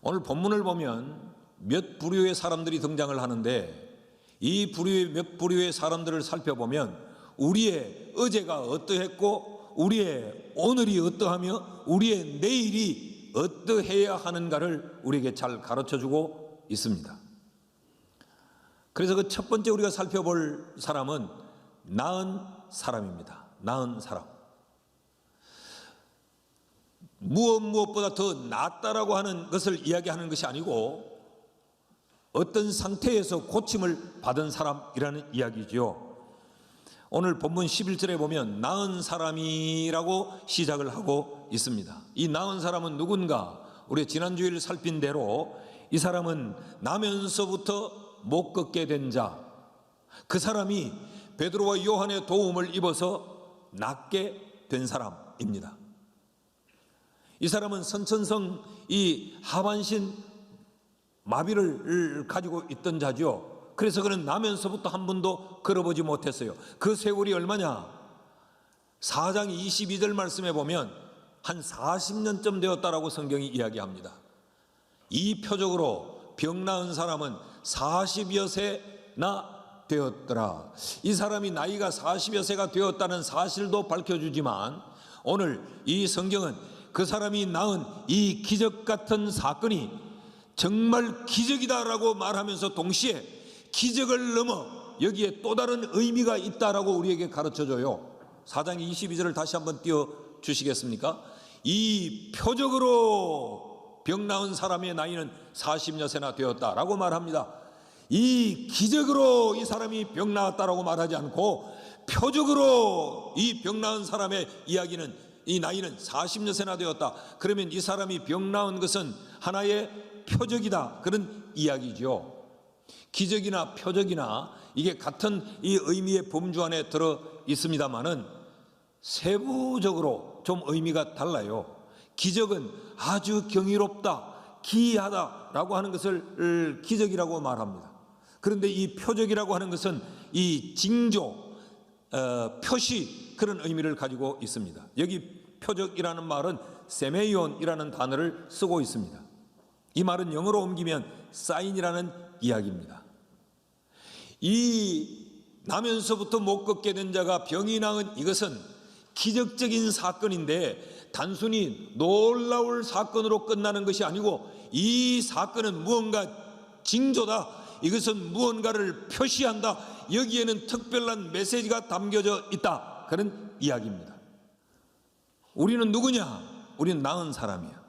오늘 본문을 보면 몇 부류의 사람들이 등장을 하는데, 이 부류의 몇 부류의 사람들을 살펴보면 우리의 어제가 어떠했고 우리의 오늘이 어떠하며 우리의 내일이 어떠해야 하는가를 우리에게 잘 가르쳐주고 있습니다. 그래서 그 첫 번째 우리가 살펴볼 사람은 나은 사람입니다. 나은 사람. 무엇보다 더 낫다라고 하는 것을 이야기하는 것이 아니고 어떤 상태에서 고침을 받은 사람이라는 이야기죠. 오늘 본문 11절에 보면 나은 사람이라고 시작을 하고 있습니다. 이 나은 사람은 누군가? 우리 지난주일 살핀 대로 이 사람은 나면서부터 못 걷게 된 자, 그 사람이 베드로와 요한의 도움을 입어서 낫게 된 사람입니다. 이 사람은 선천성 이 하반신 마비를 가지고 있던 자죠. 그래서 그는 나면서부터 한 번도 걸어보지 못했어요. 그 세월이 얼마냐? 4장 22절 말씀에 보면 한 40년쯤 되었다라고 성경이 이야기합니다. 이 표적으로 병 나은 사람은 40여 세나 되었더라. 이 사람이 나이가 40여 세가 되었다는 사실도 밝혀주지만 오늘 이 성경은 그 사람이 낳은 이 기적 같은 사건이 정말 기적이다라고 말하면서 동시에 기적을 넘어 여기에 또 다른 의미가 있다라고 우리에게 가르쳐줘요. 4장 22절을 다시 한번 띄워주시겠습니까? 이 표적으로 병 나은 사람의 나이는 40여 세나 되었다라고 말합니다. 이 기적으로 이 사람이 병 나았다라고 말하지 않고 표적으로 이 병 나은 사람의 이야기는 이 나이는 40여 세나 되었다. 그러면 이 사람이 병 나은 것은 하나의 표적이다, 그런 이야기죠. 기적이나 표적이나 이게 같은 이 의미의 범주 안에 들어 있습니다만은 세부적으로 좀 의미가 달라요. 기적은 아주 경이롭다, 기이하다라고 하는 것을 기적이라고 말합니다. 그런데 이 표적이라고 하는 것은 이 징조, 표시, 그런 의미를 가지고 있습니다. 여기 표적이라는 말은 세메이온이라는 단어를 쓰고 있습니다. 이 말은 영어로 옮기면 사인이라는 이야기입니다. 이 나면서부터 못 걷게 된 자가 병이 나은 이것은 기적적인 사건인데 단순히 놀라울 사건으로 끝나는 것이 아니고 이 사건은 무언가 징조다, 이것은 무언가를 표시한다, 여기에는 특별한 메시지가 담겨져 있다, 그런 이야기입니다. 우리는 누구냐? 우리는 나은 사람이야.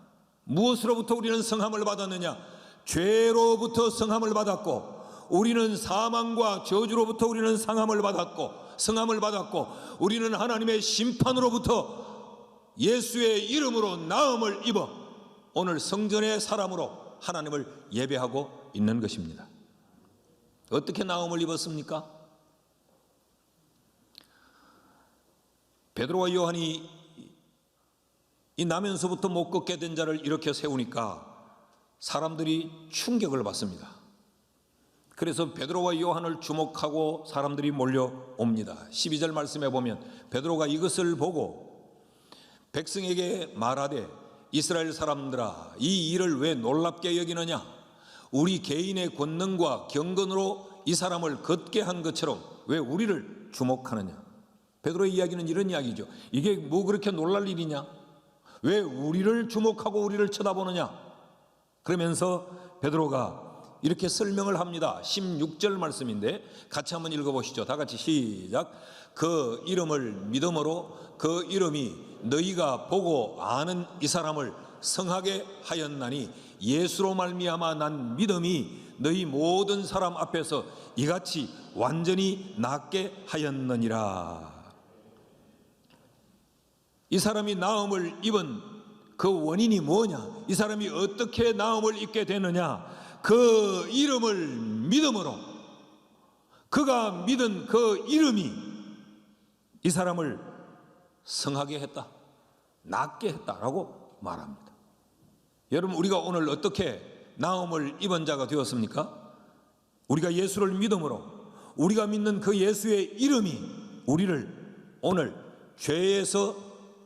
무엇으로부터 우리는 성함을 받았느냐? 죄로부터 성함을 받았고, 우리는 사망과 저주로부터 우리는 성함을 받았고, 우리는 하나님의 심판으로부터 예수의 이름으로 나음을 입어 오늘 성전의 사람으로 하나님을 예배하고 있는 것입니다. 어떻게 나음을 입었습니까? 베드로와 요한이 이 나면서부터 못 걷게 된 자를 이렇게 세우니까 사람들이 충격을 받습니다. 그래서 베드로와 요한을 주목하고 사람들이 몰려옵니다. 12절 말씀에 보면 베드로가 이것을 보고 백성에게 말하되 이스라엘 사람들아, 이 일을 왜 놀랍게 여기느냐? 우리 개인의 권능과 경건으로 이 사람을 걷게 한 것처럼 왜 우리를 주목하느냐? 베드로의 이야기는 이런 이야기죠. 이게 뭐 그렇게 놀랄 일이냐? 왜 우리를 주목하고 우리를 쳐다보느냐? 그러면서 베드로가 이렇게 설명을 합니다. 16절 말씀인데 같이 한번 읽어보시죠. 다 같이 시작. 그 이름을 믿음으로 그 이름이 너희가 보고 아는 이 사람을 성하게 하였나니 예수로 말미암아 난 믿음이 너희 모든 사람 앞에서 이같이 완전히 낫게 하였느니라. 이 사람이 나음을 입은 그 원인이 뭐냐? 이 사람이 어떻게 나음을 입게 되느냐? 그 이름을 믿음으로, 그가 믿은 그 이름이 이 사람을 성하게 했다, 낫게 했다라고 말합니다. 여러분, 우리가 오늘 어떻게 나음을 입은 자가 되었습니까? 우리가 예수를 믿음으로, 우리가 믿는 그 예수의 이름이 우리를 오늘 죄에서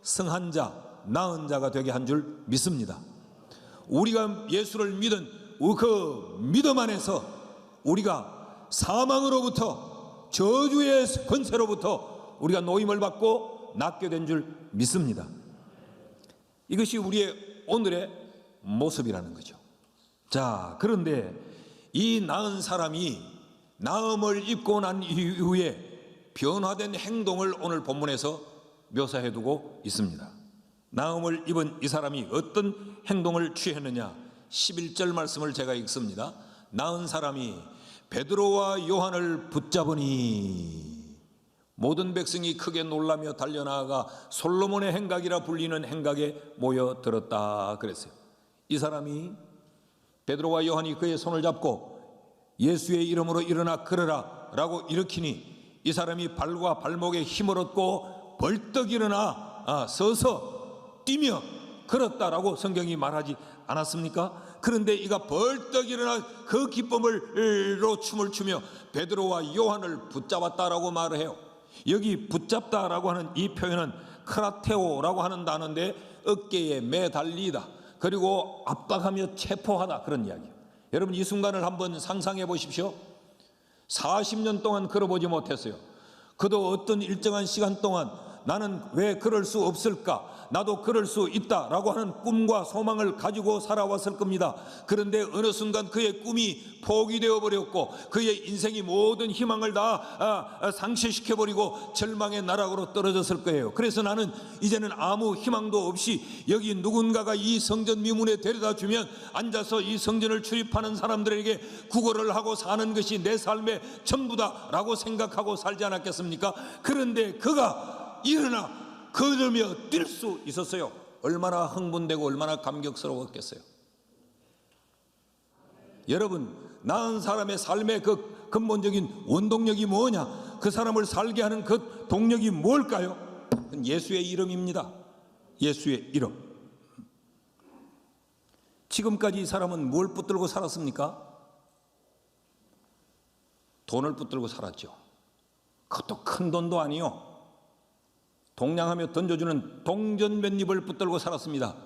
성한 자, 나은 자가 되게 한 줄 믿습니다. 우리가 예수를 믿은 그 믿음 안에서 우리가 사망으로부터, 저주의 권세로부터 우리가 노임을 받고 낫게 된 줄 믿습니다. 이것이 우리의 오늘의 모습이라는 거죠. 자, 그런데 이 나은 사람이 나음을 입고 난 이후에 변화된 행동을 오늘 본문에서 묘사해 두고 있습니다. 나음을 입은 이 사람이 어떤 행동을 취했느냐, 11절 말씀을 제가 읽습니다. 나은 사람이 베드로와 요한을 붙잡으니 모든 백성이 크게 놀라며 달려나가 솔로몬의 행각이라 불리는 행각에 모여들었다 그랬어요. 이 사람이 베드로와 요한이 그의 손을 잡고 예수의 이름으로 일어나 걸으라 라고 일으키니 이 사람이 발과 발목에 힘을 얻고 벌떡 일어나 서서 뛰며 걸었다라고 성경이 말하지 않았습니까? 그런데 이가 벌떡 일어나 그 기쁨으로 춤을 추며 베드로와 요한을 붙잡았다라고 말을 해요. 여기 붙잡다라고 하는 이 표현은 크라테오라고 하는 단어인데 어깨에 매달리다, 그리고 압박하며 체포하다, 그런 이야기예요. 여러분, 이 순간을 한번 상상해 보십시오. 40년 동안 걸어보지 못했어요. 그도 어떤 일정한 시간 동안 나는 왜 그럴 수 없을까, 나도 그럴 수 있다라고 하는 꿈과 소망을 가지고 살아왔을 겁니다. 그런데 어느 순간 그의 꿈이 포기되어 버렸고 그의 인생이 모든 희망을 다 상실시켜버리고 절망의 나락으로 떨어졌을 거예요. 그래서 나는 이제는 아무 희망도 없이 여기 누군가가 이 성전 미문에 데려다 주면 앉아서 이 성전을 출입하는 사람들에게 구걸을 하고 사는 것이 내 삶의 전부다라고 생각하고 살지 않았겠습니까? 그런데 그가 일어나 걸으며 뛸 수 있었어요. 얼마나 흥분되고 얼마나 감격스러웠겠어요. 여러분, 나은 사람의 삶의 그 근본적인 원동력이 뭐냐? 그 사람을 살게 하는 그 동력이 뭘까요? 예수의 이름입니다. 예수의 이름. 지금까지 이 사람은 뭘 붙들고 살았습니까? 돈을 붙들고 살았죠. 그것도 큰 돈도 아니요. 동냥하며 던져주는 동전 몇 입을 붙들고 살았습니다.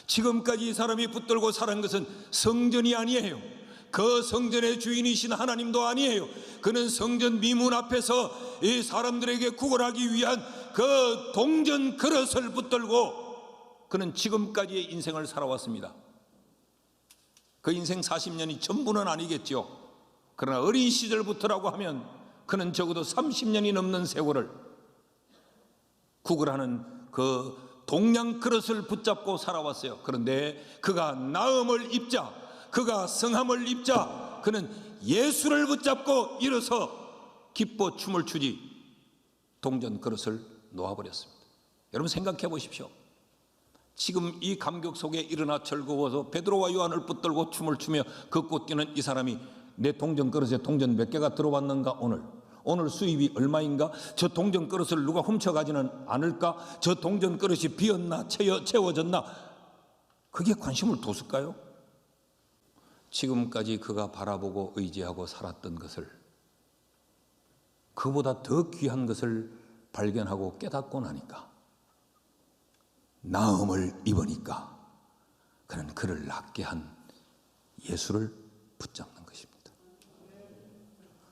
지금까지 이 사람이 붙들고 살은 것은 성전이 아니에요. 그 성전의 주인이신 하나님도 아니에요. 그는 성전 미문 앞에서 이 사람들에게 구걸하기 위한 그 동전 그릇을 붙들고 그는 지금까지의 인생을 살아왔습니다. 그 인생 40년이 전부는 아니겠죠. 그러나 어린 시절부터라고 하면 그는 적어도 30년이 넘는 세월을 구걸하는 그 동양 그릇을 붙잡고 살아왔어요. 그런데 그가 나음을 입자, 그가 성함을 입자, 그는 예수를 붙잡고 일어서 기뻐 춤을 추지 동전 그릇을 놓아버렸습니다. 여러분, 생각해 보십시오. 지금 이 감격 속에 일어나 즐거워서 베드로와 요한을 붙들고 춤을 추며 걷고 뛰는 이 사람이 내 동전 그릇에 동전 몇 개가 들어왔는가, 오늘 수입이 얼마인가, 저 동전 그릇을 누가 훔쳐가지는 않을까, 저 동전 그릇이 비었나 채워졌나, 그게 관심을 뒀을까요? 지금까지 그가 바라보고 의지하고 살았던 것을, 그보다 더 귀한 것을 발견하고 깨닫고 나니까, 나음을 입으니까 그는 그를 낫게 한 예수를 붙잡는 것입니다.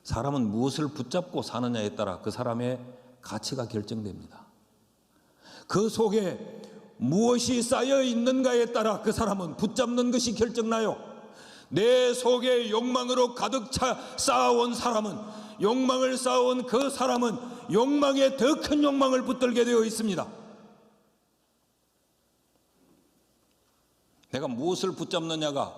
사람은 무엇을 붙잡고 사느냐에 따라 그 사람의 가치가 결정됩니다. 그 속에 무엇이 쌓여 있는가에 따라 그 사람은 붙잡는 것이 결정나요. 내 속에 욕망으로 가득 차 쌓아온 사람은, 욕망을 쌓아온 그 사람은 욕망에 더 큰 욕망을 붙들게 되어 있습니다. 내가 무엇을 붙잡느냐가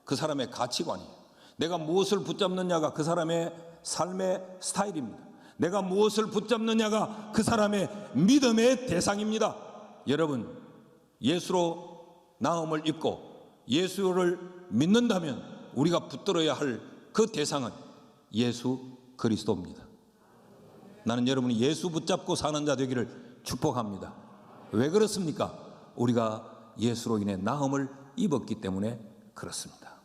그 사람의 가치관이에요. 내가 무엇을 붙잡느냐가 그 사람의 삶의 스타일입니다. 내가 무엇을 붙잡느냐가 그 사람의 믿음의 대상입니다. 여러분, 예수로 나음을 입고 예수를 믿는다면 우리가 붙들어야 할 그 대상은 예수 그리스도입니다. 나는 여러분이 예수 붙잡고 사는 자 되기를 축복합니다. 왜 그렇습니까? 우리가 예수로 인해 나음을 입었기 때문에 그렇습니다.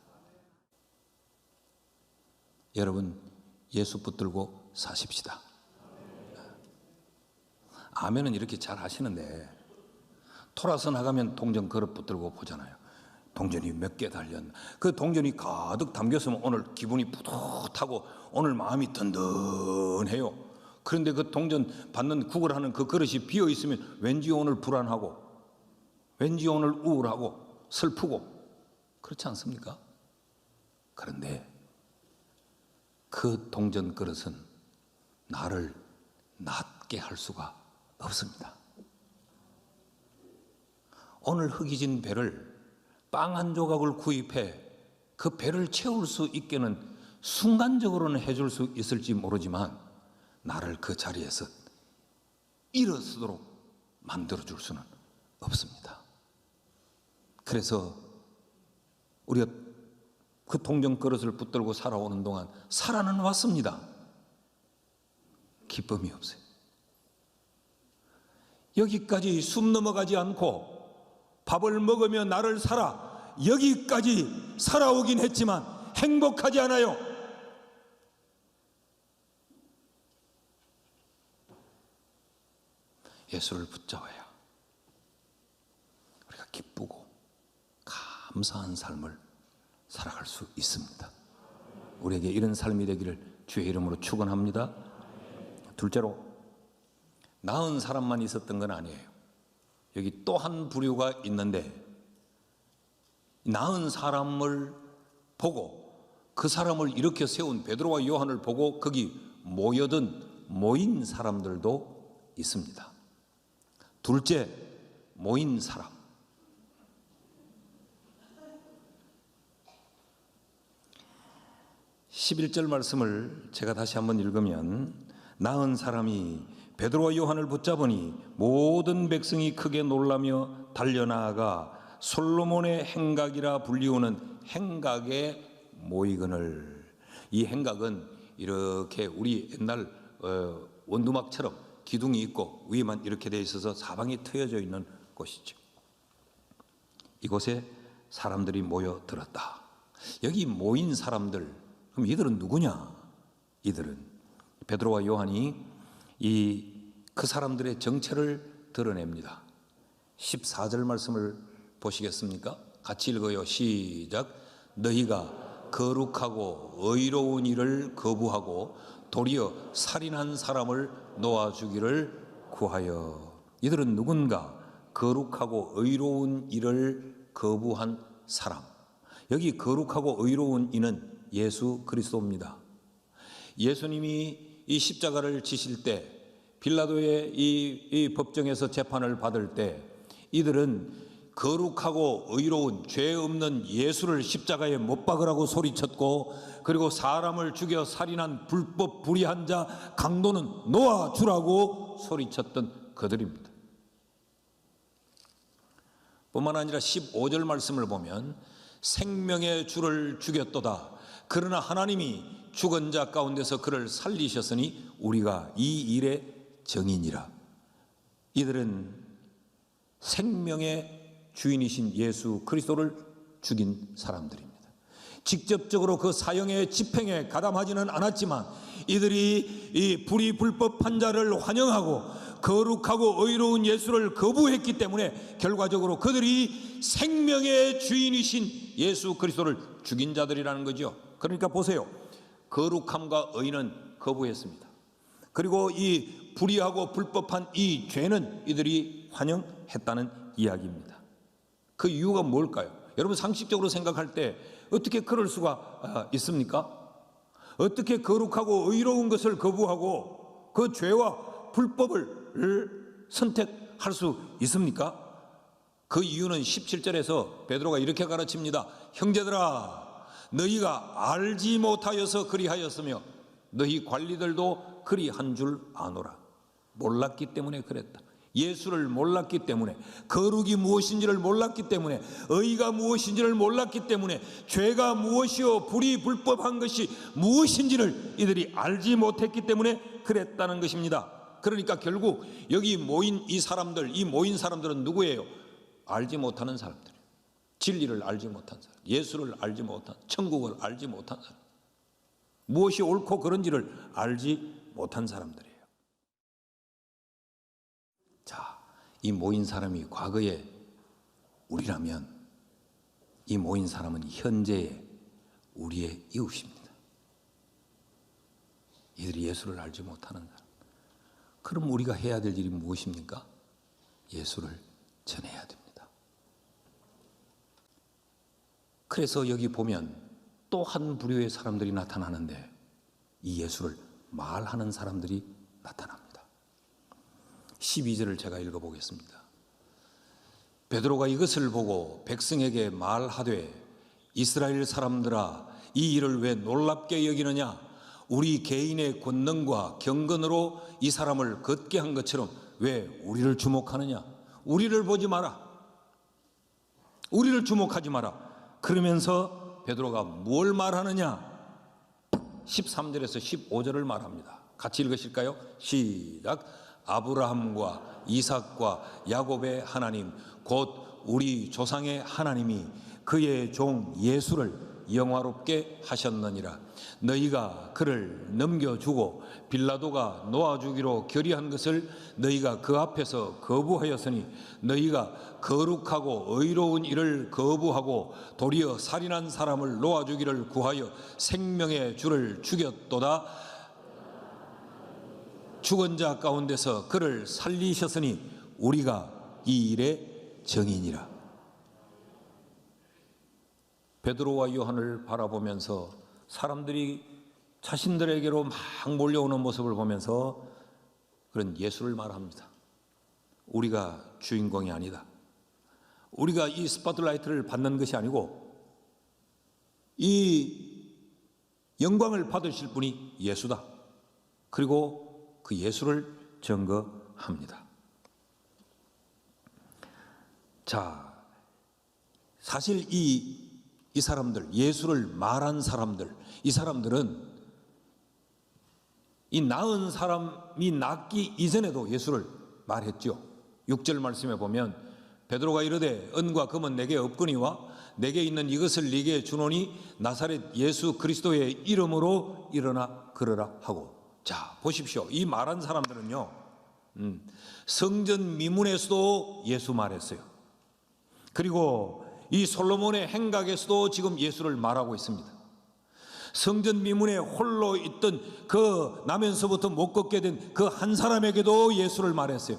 여러분, 예수 붙들고 사십시다. 아멘은 이렇게 잘 하시는데, 토라서 나가면 동전 그릇 붙들고 보잖아요. 동전이 몇 개 달렸나. 그 동전이 가득 담겼으면 오늘 기분이 뿌듯하고 오늘 마음이 든든해요. 그런데 그 동전 받는 구걸하는 그 그릇이 비어 있으면 왠지 오늘 불안하고, 왠지 오늘 우울하고 슬프고, 그렇지 않습니까? 그런데 그 동전 그릇은 나를 낫게 할 수가 없습니다. 오늘 흙이진 배를 빵 한 조각을 구입해 그 배를 채울 수 있게는 순간적으로는 해줄 수 있을지 모르지만 나를 그 자리에서 일어서도록 만들어줄 수는 없습니다. 그래서 우리가 그 동전 그릇을 붙들고 살아오는 동안 살아는 왔습니다. 기쁨이 없어요. 여기까지 숨 넘어가지 않고 밥을 먹으며 나를 살아 여기까지 살아오긴 했지만 행복하지 않아요. 예수를 붙잡아야 우리가 기쁘고 감사한 삶을 살아갈 수 있습니다. 우리에게 이런 삶이 되기를 주의 이름으로 축원합니다. 둘째로, 나은 사람만 있었던 건 아니에요. 여기 또 한 부류가 있는데, 나은 사람을 보고 그 사람을 일으켜 세운 베드로와 요한을 보고 거기 모인 사람들도 있습니다. 둘째, 모인 사람. 11절 말씀을 제가 다시 한번 읽으면, 나은 사람이 베드로와 요한을 붙잡으니 모든 백성이 크게 놀라며 달려나아가 솔로몬의 행각이라 불리우는 행각에 모이거늘. 이 행각은 이렇게 우리 옛날 원두막처럼 기둥이 있고 위에만 이렇게 돼 있어서 사방이 트여져 있는 곳이죠. 이곳에 사람들이 모여들었다. 여기 모인 사람들, 그럼 이들은 누구냐? 이들은 베드로와 요한이 그 사람들의 정체를 드러냅니다. 14절 말씀을 보시겠습니까? 같이 읽어요. 시작. 너희가 거룩하고 의로운 일을 거부하고 도리어 살인한 사람을 놓아주기를 구하여. 이들은 누군가? 거룩하고 의로운 일을 거부한 사람. 여기 거룩하고 의로운 이는 예수 그리스도입니다. 예수님이 이 십자가를 지실 때, 빌라도의 이 법정에서 재판을 받을 때, 이들은 거룩하고 의로운 죄 없는 예수를 십자가에 못 박으라고 소리쳤고, 그리고 사람을 죽여 살인한 불법 불의한 자 강도는 놓아주라고 소리쳤던 그들입니다. 뿐만 아니라 15절 말씀을 보면 생명의 주를 죽였도다. 그러나 하나님이 죽은 자 가운데서 그를 살리셨으니 우리가 이 일의 정인이라. 이들은 생명의 주인이신 예수 그리스도를 죽인 사람들입니다. 직접적으로 그 사형의 집행에 가담하지는 않았지만 이들이 이 불의 불법한 자를 환영하고 거룩하고 의로운 예수를 거부했기 때문에 결과적으로 그들이 생명의 주인이신 예수 그리스도를 죽인 자들이라는 거죠. 그러니까 보세요. 거룩함과 의는 거부했습니다. 그리고 이 불의하고 불법한 이 죄는 이들이 환영했다는 이야기입니다. 그 이유가 뭘까요? 여러분 상식적으로 생각할 때 어떻게 그럴 수가 있습니까? 어떻게 거룩하고 의로운 것을 거부하고 그 죄와 불법을 선택할 수 있습니까? 그 이유는 17절에서 베드로가 이렇게 가르칩니다. 형제들아, 너희가 알지 못하여서 그리하였으며 너희 관리들도 그리한 줄 아노라. 몰랐기 때문에 그랬다. 예수를 몰랐기 때문에, 거룩이 무엇인지를 몰랐기 때문에, 의가 무엇인지를 몰랐기 때문에, 죄가 무엇이요 불의 불법한 것이 무엇인지를 이들이 알지 못했기 때문에 그랬다는 것입니다. 그러니까 결국 여기 모인 이 사람들, 이 모인 사람들은 누구예요? 알지 못하는 사람들. 진리를 알지 못한 사람, 예수를 알지 못한, 천국을 알지 못한 사람, 무엇이 옳고 그른지를 알지 못한 사람들이에요. 자, 이 모인 사람이 과거에 우리라면 이 모인 사람은 현재의 우리의 이웃입니다. 이들이 예수를 알지 못하는 사람. 그럼 우리가 해야 될 일이 무엇입니까? 예수를 전해야 됩니다. 그래서 여기 보면 또 한 부류의 사람들이 나타나는데 이 예수를 말하는 사람들이 나타납니다. 12절을 제가 읽어보겠습니다. 베드로가 이것을 보고 백성에게 말하되 이스라엘 사람들아 이 일을 왜 놀랍게 여기느냐? 우리 개인의 권능과 경건으로 이 사람을 걷게 한 것처럼 왜 우리를 주목하느냐? 우리를 보지 마라. 우리를 주목하지 마라. 그러면서 베드로가 뭘 말하느냐? 13절에서 15절을 말합니다. 같이 읽으실까요? 시작. 아브라함과 이삭과 야곱의 하나님 곧 우리 조상의 하나님이 그의 종 예수를 영화롭게 하셨느니라. 너희가 그를 넘겨주고 빌라도가 놓아주기로 결의한 것을 너희가 그 앞에서 거부하였으니 너희가 거룩하고 의로운 일을 거부하고 도리어 살인한 사람을 놓아주기를 구하여 생명의 주를 죽였도다. 죽은 자 가운데서 그를 살리셨으니 우리가 이 일의 증인이라. 베드로와 요한을 바라보면서 사람들이 자신들에게로 막 몰려오는 모습을 보면서 그런 예수를 말합니다. 우리가 주인공이 아니다. 우리가 이 스포트라이트를 받는 것이 아니고 이 영광을 받으실 분이 예수다. 그리고 그 예수를 증거합니다. 자, 사실 이 사람들, 예수를 말한 사람들, 이 사람들은 이 낳은 사람이 낳기 이전에도 예수를 말했죠. 6절 말씀에 보면 베드로가 이르되 은과 금은 내게 없거니와 내게 있는 이것을 네게 주노니 나사렛 예수 그리스도의 이름으로 일어나 걸으라 하고. 자, 보십시오. 이 말한 사람들은요, 성전 미문에서도 예수 말했어요. 그리고 이 솔로몬의 행각에서도 지금 예수를 말하고 있습니다. 성전 미문에 홀로 있던 그 나면서부터 못 걷게 된 그 한 사람에게도 예수를 말했어요.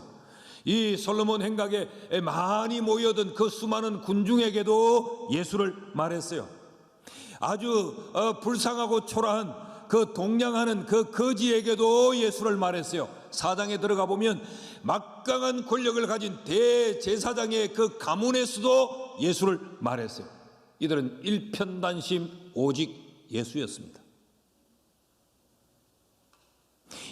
이 솔로몬 행각에 많이 모여든 그 수많은 군중에게도 예수를 말했어요. 아주 불쌍하고 초라한 그 동냥하는 그 거지에게도 예수를 말했어요. 사장에 들어가 보면 막강한 권력을 가진 대제사장의 그 가문에서도 예수를 말했어요. 이들은 일편단심 오직 예수였습니다.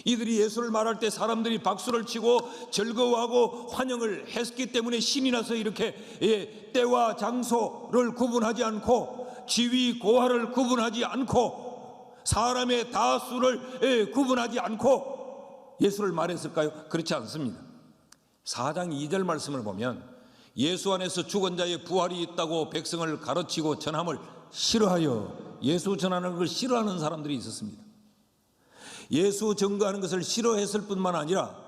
이들이 예수를 말할 때 사람들이 박수를 치고 즐거워하고 환영을 했기 때문에 신이 나서 이렇게 때와 장소를 구분하지 않고 지위 고하를 구분하지 않고 사람의 다수를 구분하지 않고 예수를 말했을까요? 그렇지 않습니다. 4장 2절 말씀을 보면 예수 안에서 죽은 자의 부활이 있다고 백성을 가르치고 전함을 싫어하여, 예수 전하는 걸 싫어하는 사람들이 있었습니다. 예수 증거하는 것을 싫어했을 뿐만 아니라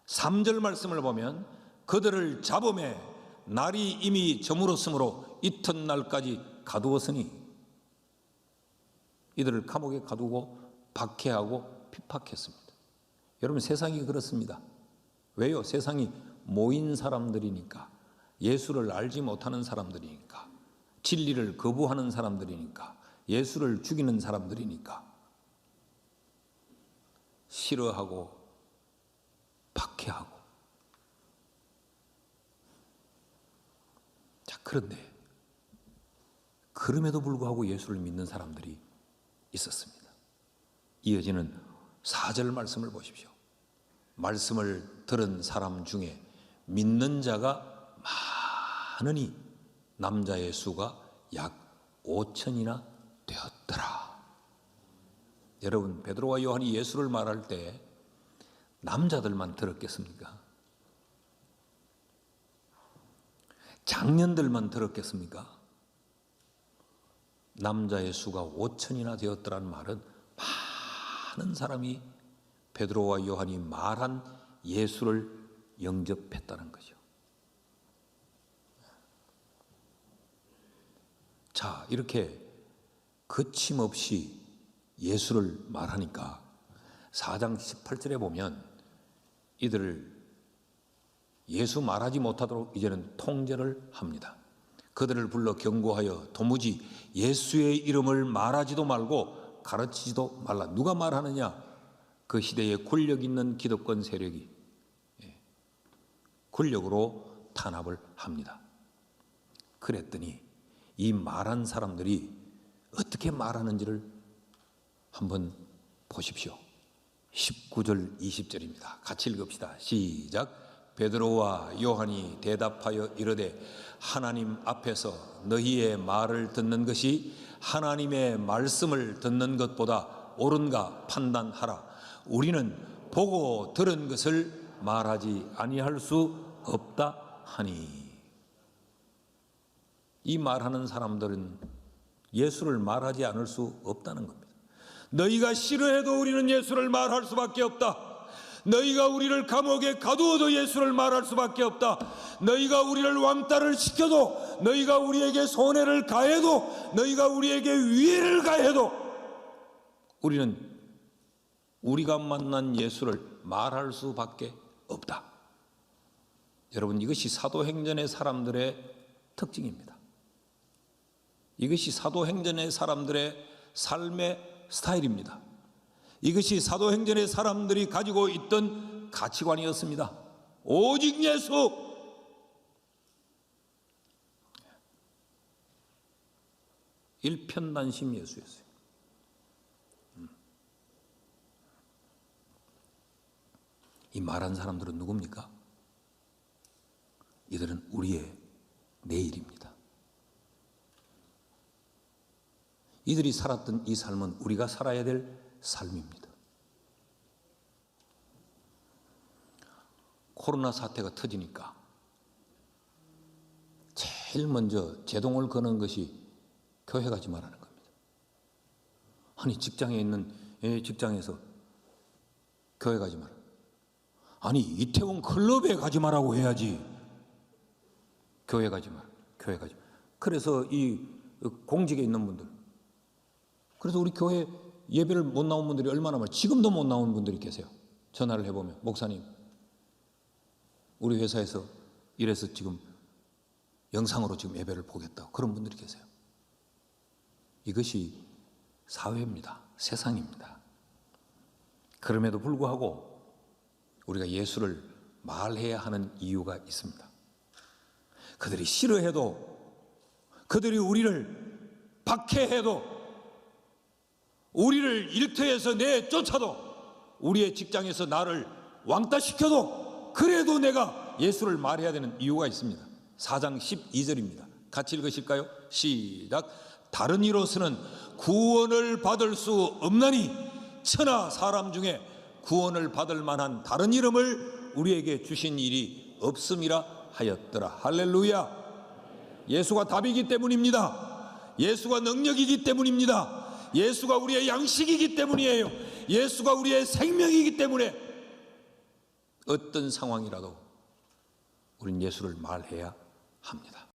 3절 말씀을 보면 그들을 잡음에 날이 이미 저물었으므로 이튿날까지 가두었으니, 이들을 감옥에 가두고 박해하고 핍박했습니다. 여러분, 세상이 그렇습니다. 왜요? 세상이 모인 사람들이니까, 예수를 알지 못하는 사람들이니까, 진리를 거부하는 사람들이니까, 예수를 죽이는 사람들이니까 싫어하고 박해하고. 자, 그런데 그럼에도 불구하고 예수를 믿는 사람들이 있었습니다. 이어지는 4절 말씀을 보십시오. 말씀을 들은 사람 중에 믿는 자가 많으니 남자의 수가 약 5천이나 되었더라. 여러분, 베드로와 요한이 예수를 말할 때 남자들만 들었겠습니까? 장년들만 들었겠습니까? 남자의 수가 5천이나 되었더라는 말은 많은 사람이 베드로와 요한이 말한 예수를 영접했다는 거죠. 자, 이렇게 거침없이 예수를 말하니까 4장 18절에 보면 이들을 예수 말하지 못하도록 이제는 통제를 합니다. 그들을 불러 경고하여 도무지 예수의 이름을 말하지도 말고 가르치지도 말라. 누가 말하느냐? 그 시대에 권력 있는 기득권 세력이 권력으로 탄압을 합니다. 그랬더니 이 말한 사람들이 어떻게 말하는지를 한번 보십시오. 19절 20절입니다. 같이 읽읍시다. 시작. 베드로와 요한이 대답하여 이르되 하나님 앞에서 너희의 말을 듣는 것이 하나님의 말씀을 듣는 것보다 옳은가 판단하라. 우리는 보고 들은 것을 말하지 아니할 수 없다 하니. 이 말하는 사람들은 예수를 말하지 않을 수 없다는 겁니다. 너희가 싫어해도 우리는 예수를 말할 수밖에 없다. 너희가 우리를 감옥에 가두어도 예수를 말할 수밖에 없다. 너희가 우리를 왕따를 시켜도, 너희가 우리에게 손해를 가해도, 너희가 우리에게 위해를 가해도 우리는 우리가 만난 예수를 말할 수밖에 없다. 여러분, 이것이 사도행전의 사람들의 특징입니다. 이것이 사도행전의 사람들의 삶의 스타일입니다. 이것이 사도행전의 사람들이 가지고 있던 가치관이었습니다. 오직 예수. 일편단심 예수였어요. 이 말한 사람들은 누굽니까? 이들은 우리의 내일입니다. 이들이 살았던 이 삶은 우리가 살아야 될 삶입니다. 코로나 사태가 터지니까 제일 먼저 제동을 거는 것이 교회 가지 말라는 겁니다. 아니, 직장에 있는 직장에서 교회 가지 마라. 아니, 이태원 클럽에 가지 마라고 해야지. 교회 가지 마라. 교회 가지 마라. 그래서 이 공직에 있는 분들, 그래서 우리 교회 예배를 못 나온 분들이 얼마나 많아요. 지금도 못 나온 분들이 계세요. 전화를 해보면, 목사님, 우리 회사에서 이래서 지금 영상으로 지금 예배를 보겠다고, 그런 분들이 계세요. 이것이 사회입니다. 세상입니다. 그럼에도 불구하고 우리가 예수를 말해야 하는 이유가 있습니다. 그들이 싫어해도, 그들이 우리를 박해해도, 우리를 일터에서 내쫓아도, 우리의 직장에서 나를 왕따시켜도, 그래도 내가 예수를 말해야 되는 이유가 있습니다. 4장 12절입니다. 같이 읽으실까요? 시작. 다른 이로서는 구원을 받을 수 없나니 천하 사람 중에 구원을 받을 만한 다른 이름을 우리에게 주신 일이 없음이라 하였더라. 할렐루야. 예수가 답이기 때문입니다. 예수가 능력이기 때문입니다. 예수가 우리의 양식이기 때문이에요. 예수가 우리의 생명이기 때문에 어떤 상황이라도 우린 예수를 말해야 합니다.